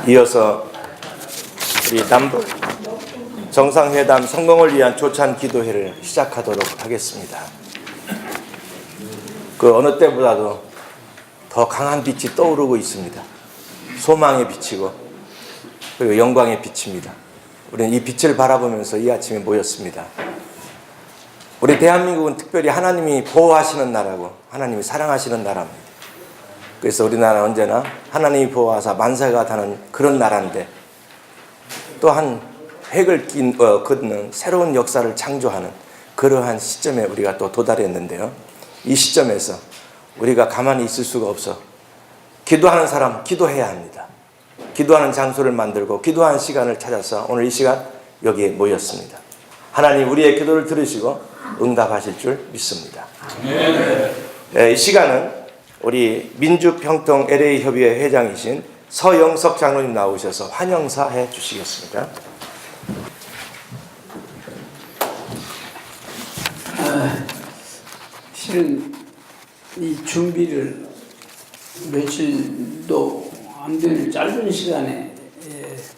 이어서 우리 남북 정상회담 성공을 위한 조찬 기도회를 시작하도록 하겠습니다. 그 어느 때보다도 더 강한 빛이 떠오르고 있습니다. 소망의 빛이고 그리고 영광의 빛입니다. 우리는 이 빛을 바라보면서 이 아침에 모였습니다. 우리 대한민국은 특별히 하나님이 보호하시는 나라고 하나님이 사랑하시는 나라입니다. 그래서 우리나라는 언제나 하나님이 보호하사 만세가 다는 그런 나라인데 또한 획을 긋는 새로운 역사를 창조하는 그러한 시점에 우리가 또 도달했는데요. 이 시점에서 우리가 가만히 있을 수가 없어 기도하는 사람 기도해야 합니다. 기도하는 장소를 만들고 기도하는 시간을 찾아서 오늘 이 시간 여기에 모였습니다. 하나님 우리의 기도를 들으시고 응답하실 줄 믿습니다. 이 시간은 우리 민주평통 LA협의회 회장이신 서영석 장로님 나오셔서 환영사 해 주시겠습니다. 실은 이 준비를 며칠도 안 되는 짧은 시간에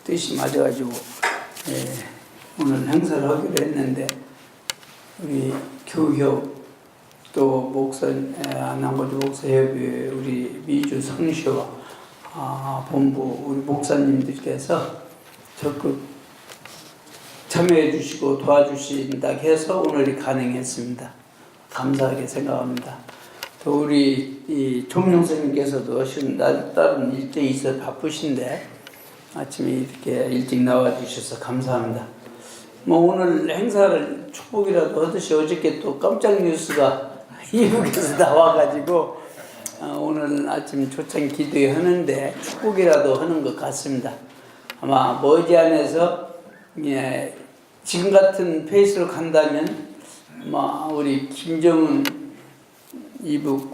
뜻이 맞아가지고 오늘 행사를 하기로 했는데 우리 교협 또 목사 남고주 목사협의회 우리 미주 성시와 본부 우리 목사님들께서 적극 참여해 주시고 도와주신다 해서 오늘이 가능했습니다. 감사하게 생각합니다. 또 우리 이 총영선님께서도 다른 일정이 있어 바쁘신데 아침에 이렇게 일찍 나와 주셔서 감사합니다. 오늘 행사를 축복이라도 하듯이 어저께 또 깜짝 뉴스가 이북에서 나와가지고 오늘 아침 초청 기도회 하는데 축복이라도 하는 것 같습니다. 아마 머지않아서 지금 같은 페이스로 간다면 아마 우리 김정은 이북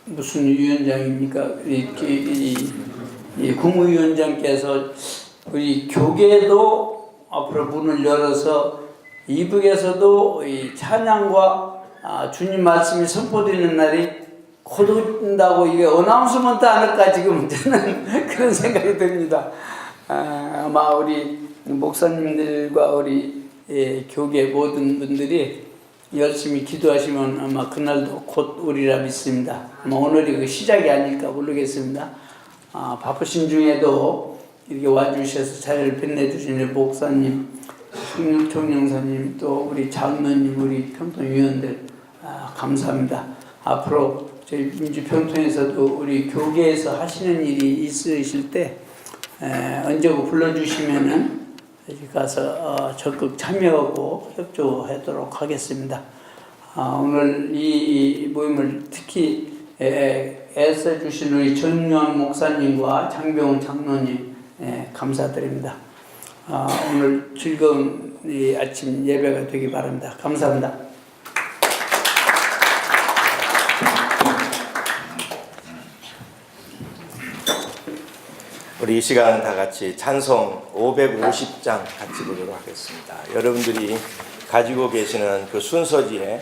무슨 위원장입니까? 이 국무위원장께서 우리 교계도 앞으로 문을 열어서 이북에서도 이 찬양과 주님 말씀이 선포되는 날이 곧 온다고 이게 어나운스먼트 않을까 지금 저는 그런 생각이 듭니다. 아마 우리 목사님들과 우리 교계 모든 분들이 열심히 기도하시면 아마 그날도 곧 오리라 믿습니다. 아마 오늘이 그 시작이 아닐까 모르겠습니다. 바쁘신 중에도 이렇게 와주셔서 자리를 빛내주시는 목사님, 총영사님, 또 우리 장로님, 우리 평통위원들 감사합니다. 앞으로 저희 민주평통에서도 우리 교계에서 하시는 일이 있으실 때 언제고 불러주시면은 가서 적극 참여하고 협조하도록 하겠습니다. 오늘 이 모임을 특히 애써주신 우리 전유한 목사님과 장병훈 장로님 감사드립니다. 오늘 즐거운 이 아침 예배가 되기 바랍니다. 감사합니다. 우리 이 시간 다 같이 찬송 550장 같이 보도록 하겠습니다. 여러분들이 가지고 계시는 그 순서지에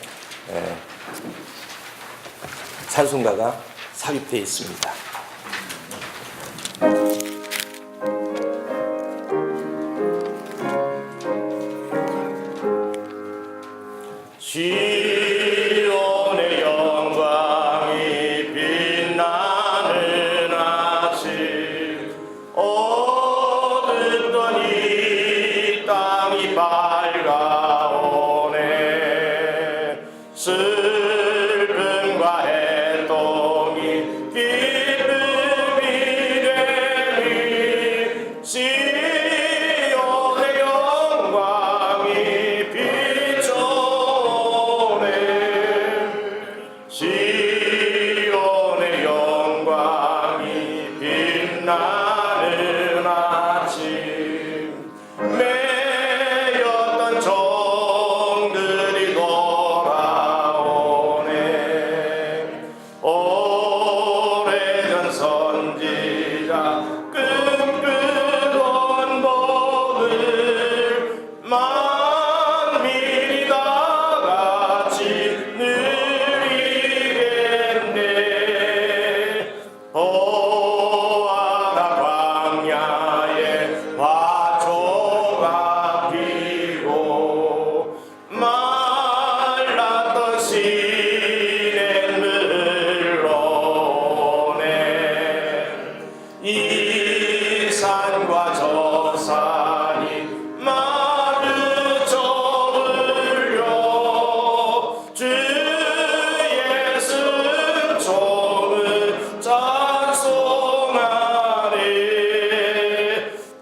찬송가가 삽입되어 있습니다. 시온의 영광이 빛나는 아침 어둡던 이 땅이 밝아오네. 슬픔과 해통이 기쁨이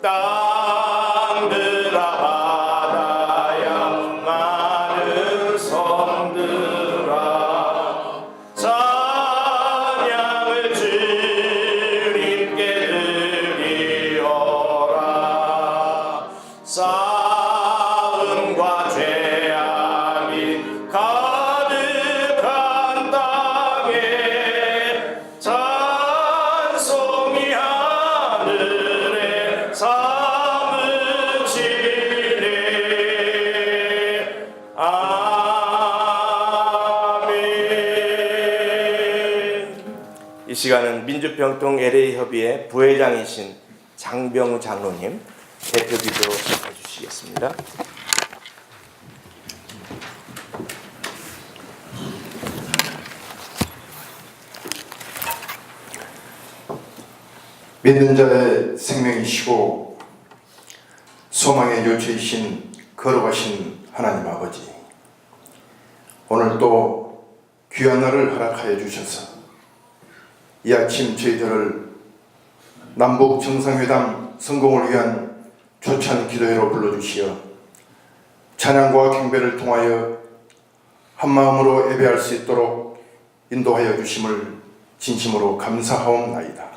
땅들아 바다야 많은 섬들아 찬양을 주님께 드리어라. 싸움과 죄악이 가득한 땅에 찬송이 하늘에 사무치네. 아멘. 이 시간은 민주평통 LA협의회 부회장이신 장병우 장로님 대표기도 해주시겠습니다. 믿는 자의 생명이시고 소망의 요체이신 거룩하신 하나님 아버지, 오늘 또 귀한 날을 허락하여 주셔서 이 아침 저희들을 남북 정상회담 성공을 위한 조찬 기도회로 불러주시어 찬양과 경배를 통하여 한마음으로 예배할 수 있도록 인도하여 주심을 진심으로 감사하옵나이다.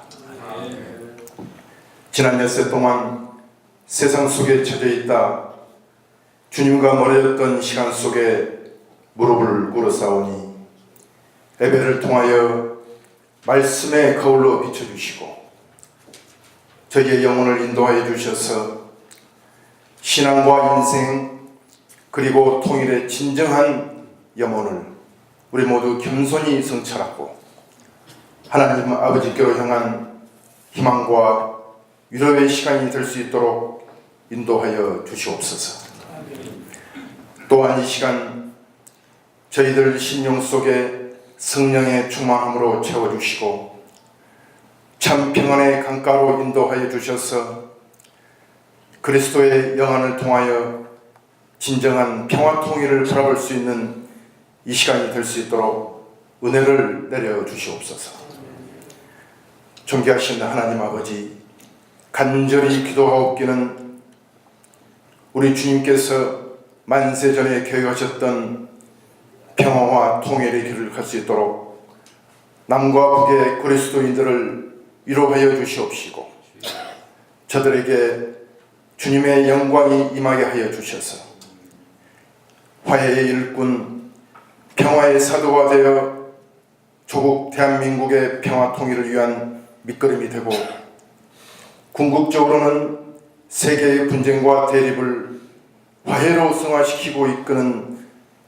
지난 엿새 동안 세상 속에 처져 있다 주님과 멀어졌던 시간 속에 무릎을 꿇어싸우니 예배를 통하여 말씀의 거울로 비춰주시고 저희의 영혼을 인도하여 주셔서 신앙과 인생 그리고 통일의 진정한 염원을 우리 모두 겸손히 성찰하고 하나님 아버지께로 향한 희망과 위로의 시간이 될 수 있도록 인도하여 주시옵소서. 또한 이 시간 저희들 심령 속에 성령의 충만함으로 채워주시고 참 평안의 강가로 인도하여 주셔서 그리스도의 영안을 통하여 진정한 평화 통일을 바라볼 수 있는 이 시간이 될 수 있도록 은혜를 내려 주시옵소서. 존귀하신 하나님 아버지, 간절히 기도하옵기는 우리 주님께서 만세전에 계획하셨던 평화와 통일의 길을 갈 수 있도록 남과 북의 그리스도인들을 위로하여 주시옵시고 저들에게 주님의 영광이 임하게 하여 주셔서 화해의 일꾼, 평화의 사도가 되어 조국 대한민국의 평화 통일을 위한 밑거름이 되고 궁극적으로는 세계의 분쟁과 대립을 화해로 승화시키고 이끄는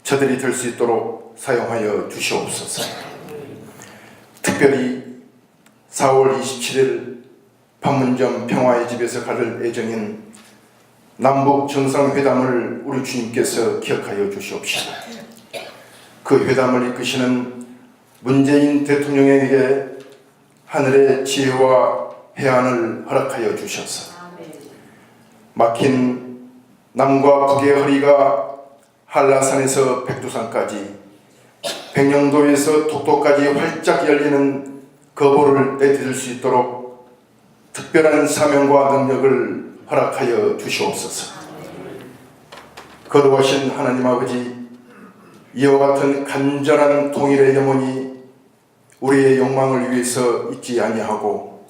저들이 될 수 있도록 사용하여 주시옵소서. 특별히 4월 27일 판문점 평화의 집에서 가를 예정인 남북 정상회담을 우리 주님께서 기억하여 주시옵시고 그 회담을 이끄시는 문재인 대통령에게 하늘의 지혜와 해안을 허락하여 주셔서 막힌 남과 북의 허리가 한라산에서 백두산까지 백령도에서 독도까지 활짝 열리는 거보를 내딛을 수 있도록 특별한 사명과 능력을 허락하여 주시옵소서. 거룩하신 하나님 아버지, 이와 같은 간절한 통일의 염원이 우리의 욕망을 위해서 있지 아니하고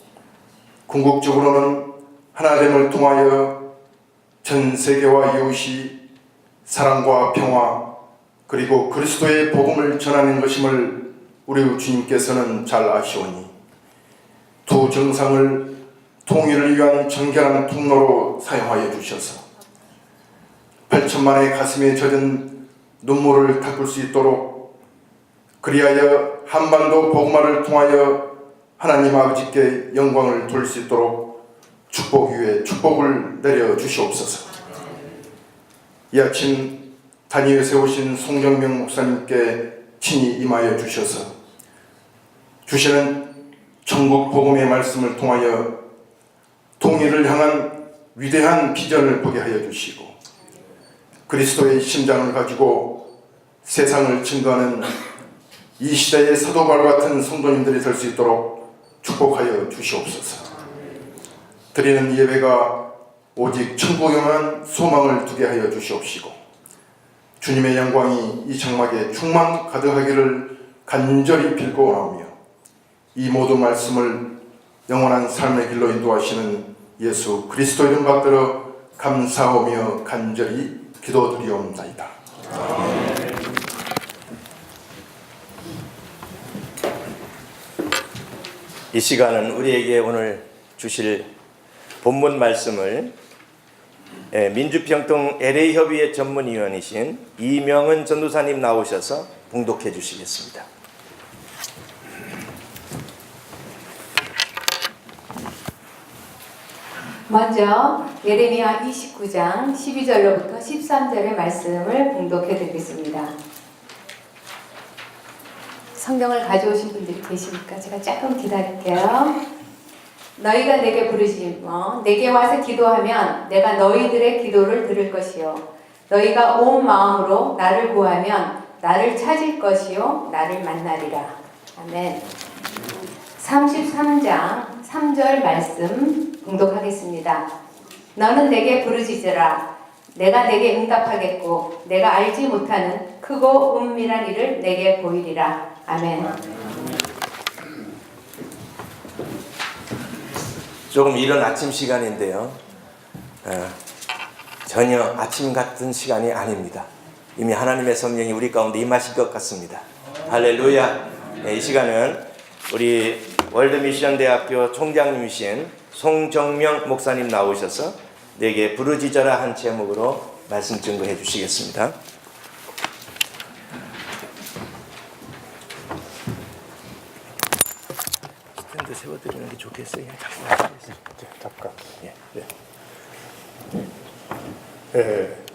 궁극적으로는 하나됨을 통하여 전 세계와 이웃이 사랑과 평화 그리고 그리스도의 복음을 전하는 것임을 우리 주님께서는 잘 아시오니 두 정상을 통일을 위한 정결한 통로로 사용하여 주셔서 8천만의 가슴에 젖은 눈물을 닦을 수 있도록 그리하여 한반도 복음화를 통하여 하나님 아버지께 영광을 돌릴 수 있도록 축복 위에 축복을 내려 주시옵소서. 이 아침 단위에 세우신 송정명 목사님께 친히 임하여 주셔서 주시는 천국 복음의 말씀을 통하여 통일을 향한 위대한 비전을 보게 하여 주시고 그리스도의 심장을 가지고 세상을 증거하는 이 시대의 사도바울 같은 성도님들이 될 수 있도록 축복하여 주시옵소서. 드리는 예배가 오직 천국에만 소망을 두게 하여 주시옵시고 주님의 영광이 이 장막에 충만 가득하기를 간절히 빌고 원하오며 이 모든 말씀을 영원한 삶의 길로 인도하시는 예수 그리스도 이름 받들어 감사하며 간절히 기도드리옵나이다. 이 시간은 우리에게 오늘 주실 본문 말씀을 민주평통 LA협의회 전문위원이신 이명은 전도사님 나오셔서 봉독해 주시겠습니다. 먼저 예레미야 29장 12절로부터 13절의 말씀을 봉독해 드리겠습니다. 성경을 가져오신 분들이 계십니까? 제가 조금 기다릴게요. 너희가 내게 부르시며 내게 와서 기도하면 내가 너희들의 기도를 들을 것이요 너희가 온 마음으로 나를 구하면 나를 찾을 것이요 나를 만나리라. 아멘. 33장 3절 말씀 봉독하겠습니다. 너는 내게 부르짖으라. 내가 내게 응답하겠고 내가 알지 못하는 크고 은밀한 일을 내게 보이리라. 아멘. 조금 이른 아침 시간인데요. 전혀 아침 같은 시간이 아닙니다. 이미 하나님의 성령이 우리 가운데 임하실 것 같습니다. 할렐루야. 이 시간은 우리 월드미션대학교 총장님이신 송정명 목사님 나오셔서 내게 부르짖어라 한 제목으로 말씀 증거해 주시겠습니다. 스탠드 세워드리는 게 좋겠어요. 잠깐.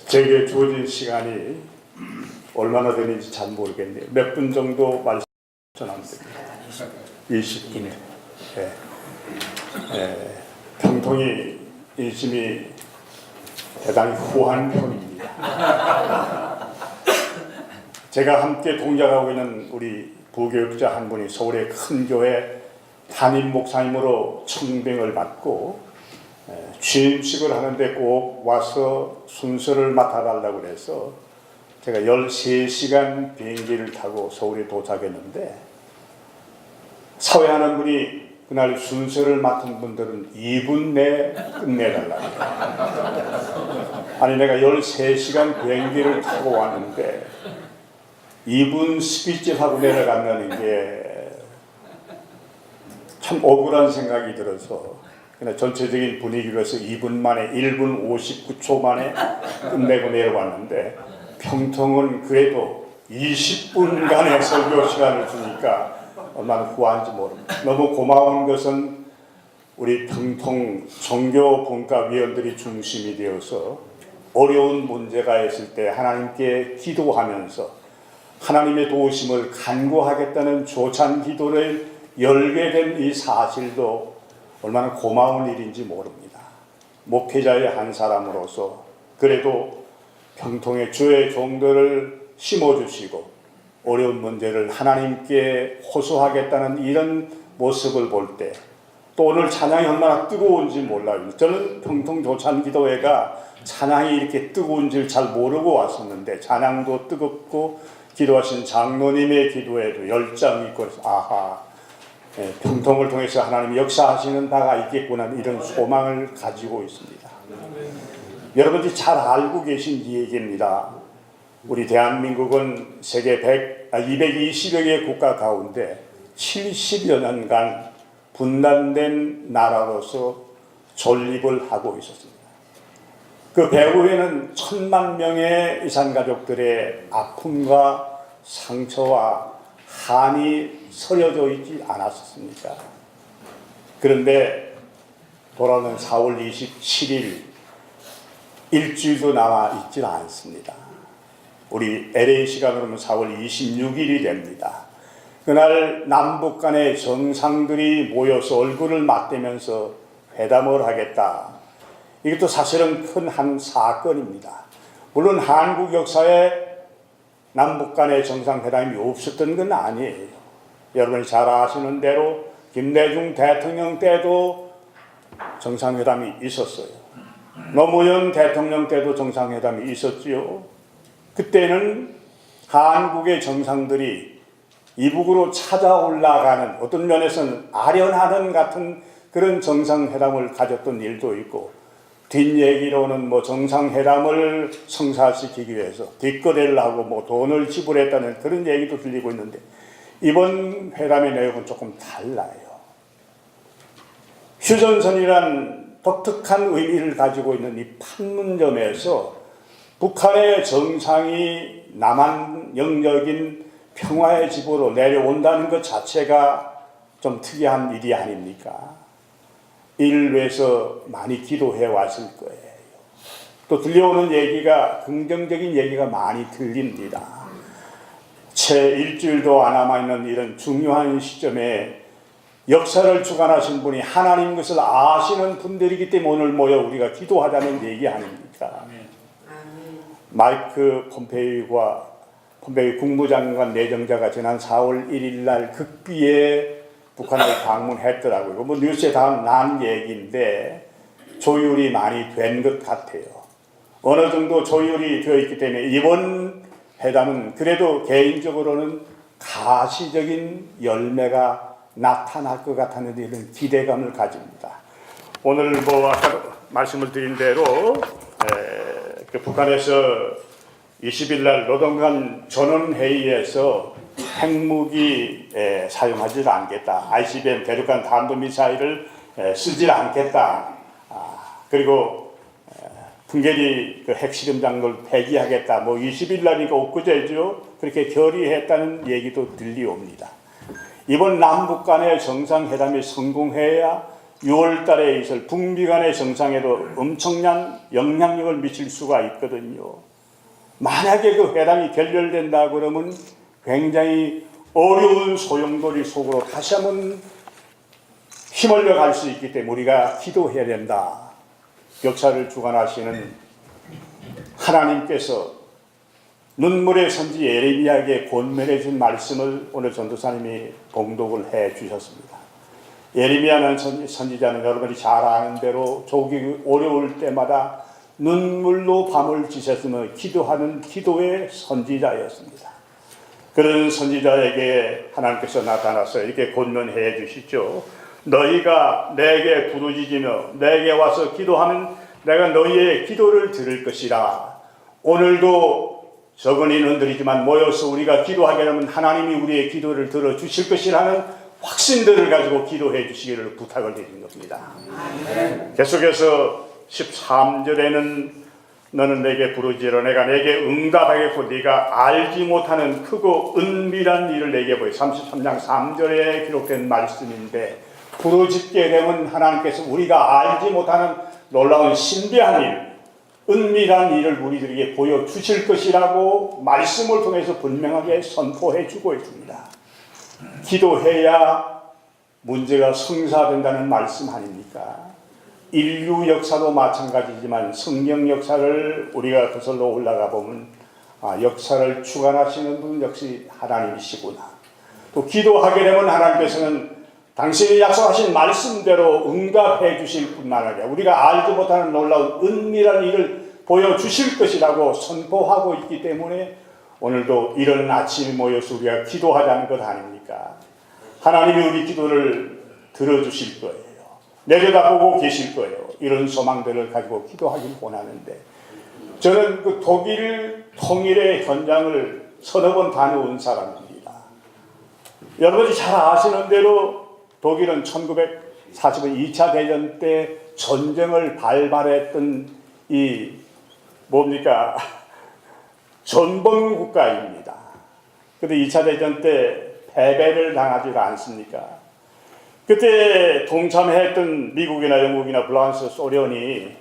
제게 주어진 시간이 얼마나 되는지 잘 모르겠네요. 몇 분 정도 말씀 전하면 됩니다. 20분. 평통이 인심이 대단히 후한 편입니다. 제가 함께 동작하고 있는 우리 부교육자 한 분이 서울의 큰 교회 담임 목사님으로 청빙을 받고 취임식을 하는데 꼭 와서 순서를 맡아달라고 그래서 제가 13시간 비행기를 타고 서울에 도착했는데 사회하는 분이 그날 순서를 맡은 분들은 2분 내에 끝내달라고. 아니 내가 13시간 비행기를 타고 왔는데 2분 스피치 하고 내려간다는 게 참 억울한 생각이 들어서 그냥 전체적인 분위기로서 2분 만에 1분 59초 만에 끝내고 내려왔는데 평통은 그래도 20분간의 설교 시간을 주니까 얼마나 후한지 모릅니다. 너무 고마운 것은 우리 평통 종교분과위원들이 중심이 되어서 어려운 문제가 있을 때 하나님께 기도하면서 하나님의 도우심을 간구하겠다는 조찬 기도를 열게 된 이 사실도 얼마나 고마운 일인지 모릅니다. 목회자의 한 사람으로서 그래도 평통의 주의 종들을 심어주시고 어려운 문제를 하나님께 호소하겠다는 이런 모습을 볼 때 또 오늘 찬양이 얼마나 뜨거운지 몰라요. 저는 평통 조찬기도회가 찬양이 이렇게 뜨거운지를 잘 모르고 왔었는데 찬양도 뜨겁고 기도하신 장로님의 기도에도 열정이 있고 그래서 아하 평통을 통해서 하나님이 역사하시는 바가 있겠구나 이런 소망을 가지고 있습니다. 여러분들이 잘 알고 계신 얘기입니다. 우리 대한민국은 세계 220여 개의 국가 가운데 70여 년간 분단된 나라로서 존립을 하고 있었습니다. 그 배후에는 1000만 명의 이산가족들의 아픔과 상처와 한이 서려져 있지 않았습니까? 그런데 돌아오는 4월 27일 일주일도 남아 있지 않습니다. 우리 LA 시간으로는 4월 26일이 됩니다. 그날 남북 간의 정상들이 모여서 얼굴을 맞대면서 회담을 하겠다. 이것도 사실은 큰 한 사건입니다. 물론 한국 역사에 남북 간의 정상회담이 없었던 건 아니에요. 여러분이 잘 아시는 대로 김대중 대통령 때도 정상회담이 있었어요. 노무현 대통령 때도 정상회담이 있었지요. 그때는 한국의 정상들이 이북으로 찾아 올라가는, 어떤 면에서는 아련하는 같은 그런 정상회담을 가졌던 일도 있고, 뒷얘기로는 뭐 정상회담을 성사시키기 위해서 뒷거래를 하고 뭐 돈을 지불했다는 그런 얘기도 들리고 있는데, 이번 회담의 내용은 조금 달라요. 휴전선이란 독특한 의미를 가지고 있는 이 판문점에서 북한의 정상이 남한 영역인 평화의 집으로 내려온다는 것 자체가 좀 특이한 일이 아닙니까? 이를 위해서 많이 기도해 왔을 거예요. 또 들려오는 얘기가, 긍정적인 얘기가 많이 들립니다. 채 일주일도 안 남아있는 이런 중요한 시점에 역사를 주관하신 분이 하나님 것을 아시는 분들이기 때문에 오늘 모여 우리가 기도하자는 얘기 아닙니까? 마이크 폼페이오 국무장관 내정자가 지난 4월 1일 날 극비에 북한을 방문했더라고요. 뭐 뉴스에 다 난 얘기인데 조율이 많이 된 것 같아요. 어느 정도 조율이 되어 있기 때문에 이번 회담은 그래도 개인적으로는 가시적인 열매가 나타날 것 같다는 이런 기대감을 가집니다. 오늘 뭐 아까 말씀을 드린 대로 그 북한에서 20일 날 노동관 전원회의에서 핵무기 사용하지 않겠다. ICBM 대륙간 탄도미사일을 쓰지 않겠다. 그리고 풍계리 그 핵실험 장소를 폐기하겠다. 뭐 20일 날이니까 엊그제죠. 그렇게 결의했다는 얘기도 들려옵니다. 이번 남북 간의 정상회담이 성공해야 6월 달에 있을 북미 간의 정상회도 엄청난 영향력을 미칠 수가 있거든요. 만약에 그 회담이 결렬된다 그러면 굉장히 어려운 소용돌이 속으로 다시 한번 휘말려 갈 수 있기 때문에 우리가 기도해야 된다. 역사를 주관하시는 하나님께서 눈물의 선지 예레미야에게 권면해 준 말씀을 오늘 전도사님이 봉독을 해 주셨습니다. 예레미야는 선지자는 여러분이 잘 아는 대로 조기 어려울 때마다 눈물로 밤을 지새으며 기도하는 기도의 선지자였습니다. 그런 선지자에게 하나님께서 나타나서 이렇게 권면해 주시죠. 너희가 내게 부르짖으며 내게 와서 기도하면 내가 너희의 기도를 들을 것이라. 오늘도 적은 인원들이지만 모여서 우리가 기도하게 되면 하나님이 우리의 기도를 들어주실 것이라는 확신들을 가지고 기도해 주시기를 부탁을 드린 겁니다. 계속해서 13절에는 너는 내게 부르짖으라 내가 내게 응답하겠고 네가 알지 못하는 크고 은밀한 일을 내게 보여. 33장 3절에 기록된 말씀인데 부르짖게 되면 하나님께서 우리가 알지 못하는 놀라운 신비한 일, 은밀한 일을 우리들에게 보여주실 것이라고 말씀을 통해서 분명하게 선포해 주고 있습니다. 기도해야 문제가 성사된다는 말씀 아닙니까? 인류 역사도 마찬가지지만 성경 역사를 우리가 거슬러 올라가 보면 역사를 주관하시는 분 역시 하나님이시구나. 또 기도하게 되면 하나님께서는 당신이 약속하신 말씀대로 응답해 주실 뿐만 아니라 우리가 알지 못하는 놀라운 은밀한 일을 보여주실 것이라고 선포하고 있기 때문에 오늘도 이런 아침에 모여서 우리가 기도하자는 것 아닙니까? 하나님이 우리 기도를 들어주실 거예요. 내려다보고 계실 거예요. 이런 소망들을 가지고 기도하길 원하는데 저는 그 독일 통일의 현장을 서너 번 다녀온 사람입니다. 여러분이 잘 아시는 대로 독일은 1945년 2차 대전 때 전쟁을 발발했던 이 뭡니까? 전범 국가입니다. 그런데 2차 대전 때 패배를 당하지 않습니까? 그때 동참했던 미국이나 영국이나 프랑스, 소련이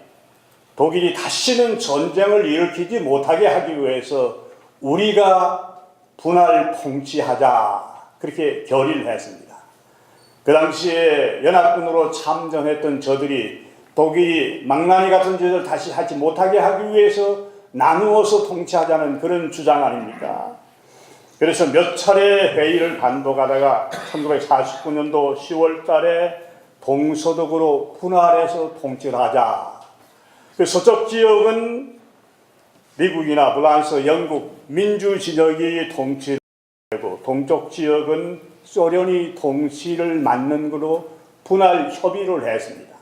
독일이 다시는 전쟁을 일으키지 못하게 하기 위해서 우리가 분할 통치하자 그렇게 결의를 했습니다. 그 당시에 연합군으로 참전했던 저들이 독일이 망나니 같은 짓을 다시 하지 못하게 하기 위해서 나누어서 통치하자는 그런 주장 아닙니까? 그래서 몇 차례 회의를 반복하다가 1949년도 10월 달에 동서독으로 분할해서 통치를 하자. 그 서쪽 지역은 미국이나 프랑스, 영국 민주 진영이 통치를 하고 동쪽 지역은 소련이 통치를 맡는 것으로 분할 협의를 했습니다.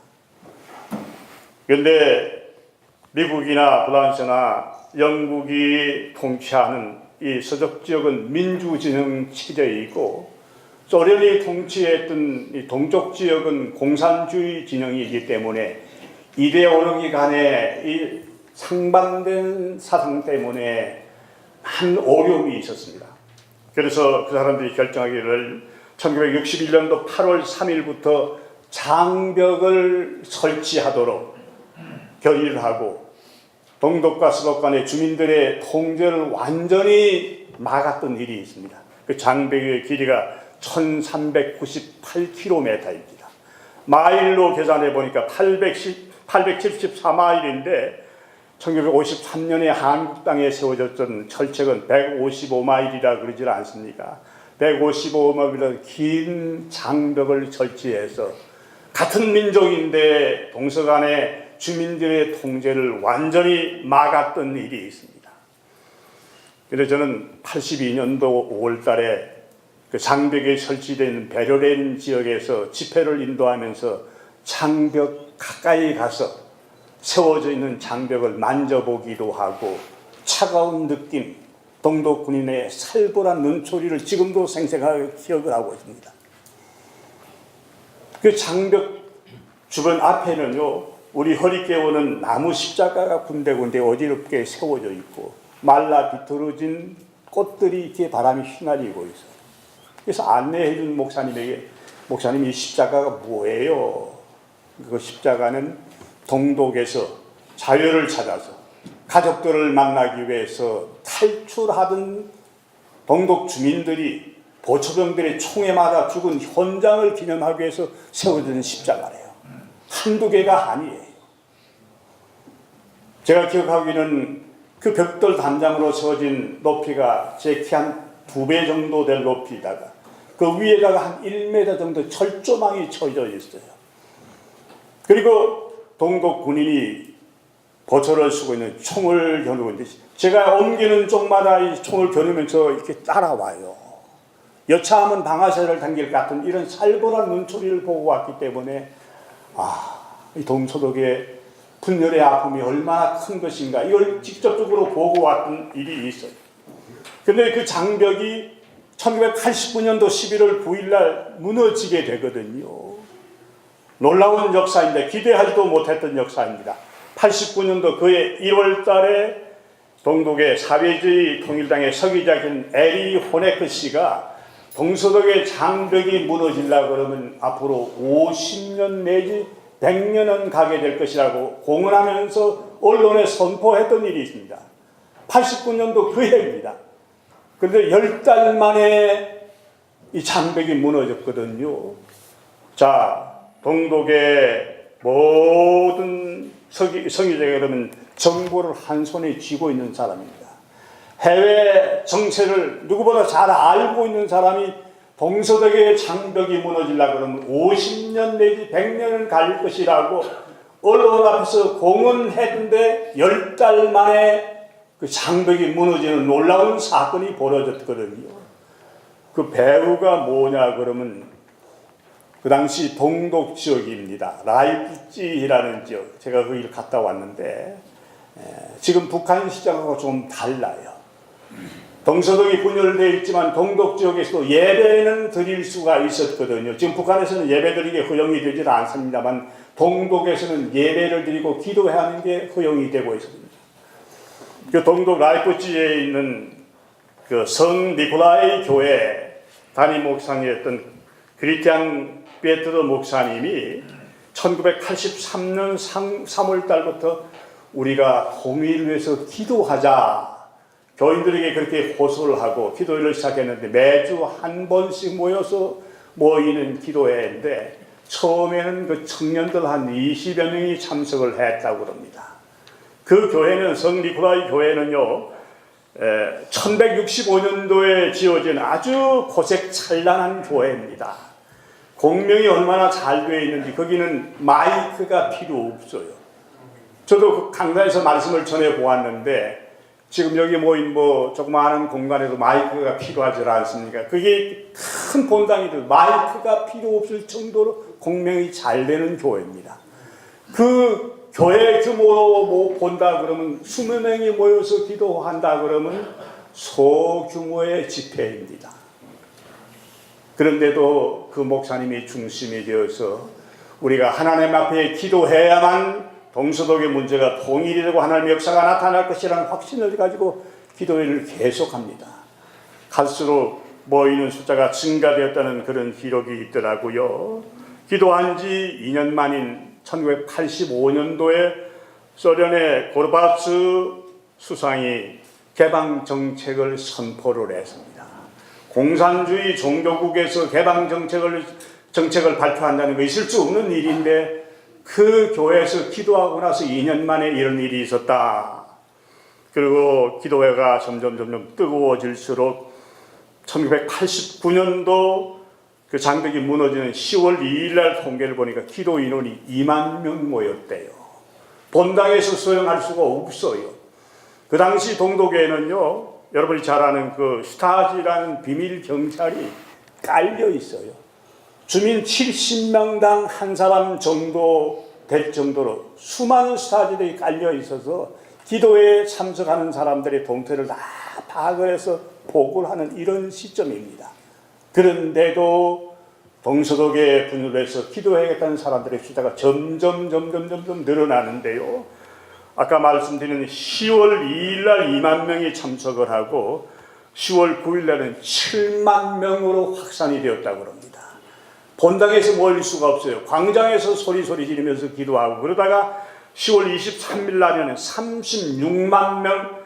그런데 미국이나 프랑스나 영국이 통치하는 이 서쪽 지역은 민주 진영 체제이고 소련이 통치했던 이 동쪽 지역은 공산주의 진영이기 때문에 이데올로기 간의 이 상반된 사상 때문에 한 어려움이 있었습니다. 그래서 그 사람들이 결정하기를 1961년도 8월 3일부터 장벽을 설치하도록 결의를 하고 동독과 서독 간의 주민들의 통제를 완전히 막았던 일이 있습니다. 그 장벽의 길이가 1398km입니다. 마일로 계산해 보니까 874마일인데 1953년에 한국 땅에 세워졌던 철책은 155마일이라 그러질 않습니까? 155마일이라는 긴 장벽을 설치해서 같은 민족인데 동서간의 주민들의 통제를 완전히 막았던 일이 있습니다. 그래서 저는 82년도 5월 달에 그 장벽에 설치된 베를린 지역에서 집회를 인도하면서 장벽 가까이 가서 세워져 있는 장벽을 만져보기도 하고 차가운 느낌, 동독 군인의 살벌한 눈초리를 지금도 생생하게 기억을 하고 있습니다. 그 장벽 주변 앞에는요, 우리 허리께 오는 나무 십자가가 군데군데 어지럽게 세워져 있고 말라 비틀어진 꽃들이 이렇게 바람이 휘날리고 있어요. 그래서 안내해 준 목사님에게 목사님 이 십자가가 뭐예요? 그 십자가는 동독에서 자유를 찾아서 가족들을 만나기 위해서 탈출하던 동독 주민들이 보초병들의 총에 맞아 죽은 현장을 기념하기 위해서 세워진 십자가래요. 한두 개가 아니에요. 제가 기억하기는 그 벽돌 단장으로 세워진 높이가 제 키 한 2배 정도 될 높이다가 그 위에다가 한 1m 정도 철조망이 쳐져 있어요. 그리고 동독 군인이 보초를 쓰고 있는 총을 겨누고 있는데 제가 옮기는 쪽마다 이 총을 겨누면서 이렇게 따라와요. 여차하면 방아쇠를 당길 것 같은 이런 살벌한 눈초리를 보고 왔기 때문에 이 동서독의 분열의 아픔이 얼마나 큰 것인가 이걸 직접적으로 보고 왔던 일이 있어요. 근데 그 장벽이 1989년도 11월 9일 날 무너지게 되거든요. 놀라운 역사인데 기대하지도 못했던 역사입니다. 89년도 그해 1월 달에 동독의 사회주의 통일당의 서기자인 에리 호네크 씨가 동서독의 장벽이 무너지려고 그러면 앞으로 50년 내지 100년은 가게 될 것이라고 공언하면서 언론에 선포했던 일이 있습니다. 89년도 그 해입니다. 그런데 10달 만에 이 장벽이 무너졌거든요. 자, 동독의 모든 성의자가 그러면 정보를 한 손에 쥐고 있는 사람입니다. 해외 정세를 누구보다 잘 알고 있는 사람이 동서독의 장벽이 무너지려고 그러면 50년 내지 100년은 갈 것이라고 언론 앞에서 공언했는데 10달 만에 그 장벽이 무너지는 놀라운 사건이 벌어졌거든요. 그 배후가 뭐냐 그러면 그 당시 동독 지역입니다. 라이프치히라는 지역. 제가 거기를 갔다 왔는데 지금 북한 시장하고 좀 달라요. 동서독이 분열되어 있지만 동독 지역에서도 예배는 드릴 수가 있었거든요. 지금 북한에서는 예배 드리기 허용이 되질 않습니다만 동독에서는 예배를 드리고 기도해야 하는 게 허용이 되고 있습니다. 그 동독 라이프치히에 있는 그 성 니콜라이 교회 담임 목사님이었던 크리스티안 베트로 목사님이 1983년 3월 달부터 우리가 통일을 위해서 기도하자 교인들에게 그렇게 호소를 하고 기도회를 시작했는데 매주 한 번씩 모여서 모이는 기도회인데 처음에는 그 청년들 한 20여 명이 참석을 했다고 합니다. 그 교회는 성 니콜라이 교회는요 1165년도에 지어진 아주 고색 찬란한 교회입니다. 공명이 얼마나 잘 되어 있는지 거기는 마이크가 필요 없어요. 저도 그 강단에서 말씀을 전해 보았는데 지금 여기 모인 조그마한 공간에도 마이크가 필요하지 않습니까? 그게 큰 본당이도 마이크가 필요 없을 정도로 공명이 잘 되는 교회입니다. 그 교회 규모 본다 그러면 20명이 모여서 기도한다 그러면 소규모의 집회입니다. 그런데도 그 목사님이 중심이 되어서 우리가 하나님 앞에 기도해야만 동서독의 문제가 통일이 되고 하나님의 역사가 나타날 것이라는 확신을 가지고 기도회를 계속합니다. 갈수록 모이는 숫자가 증가되었다는 그런 기록이 있더라고요. 기도한 지 2년 만인 1985년도에 소련의 고르바츠 수상이 개방 정책을 선포를 했습니다. 공산주의 종교국에서 개방 정책을 발표한다는 거 있을 수 없는 일인데 그 교회에서 기도하고 나서 2년 만에 이런 일이 있었다. 그리고 기도회가 점점 뜨거워질수록 1989년도 그 장벽이 무너지는 10월 2일 날 통계를 보니까 기도 인원이 2만 명 모였대요. 본당에서 수용할 수가 없어요. 그 당시 동독에는요, 여러분이 잘 아는 그 스타지라는 비밀 경찰이 깔려 있어요. 주민 70명당 한 사람 정도 될 정도로 수많은 스타지들이 깔려 있어서 기도에 참석하는 사람들의 동태를 다 파악을 해서 보고를 하는 이런 시점입니다. 그런데도 동서독에 분열해서 기도해야겠다는 사람들의 숫자가 점점 늘어나는데요. 아까 말씀드린 10월 2일 날 2만 명이 참석을 하고 10월 9일 날은 7만 명으로 확산이 되었다고 합니다. 본당에서 모일 수가 없어요. 광장에서 소리 지르면서 기도하고 그러다가 10월 23일 날에는 36만 명,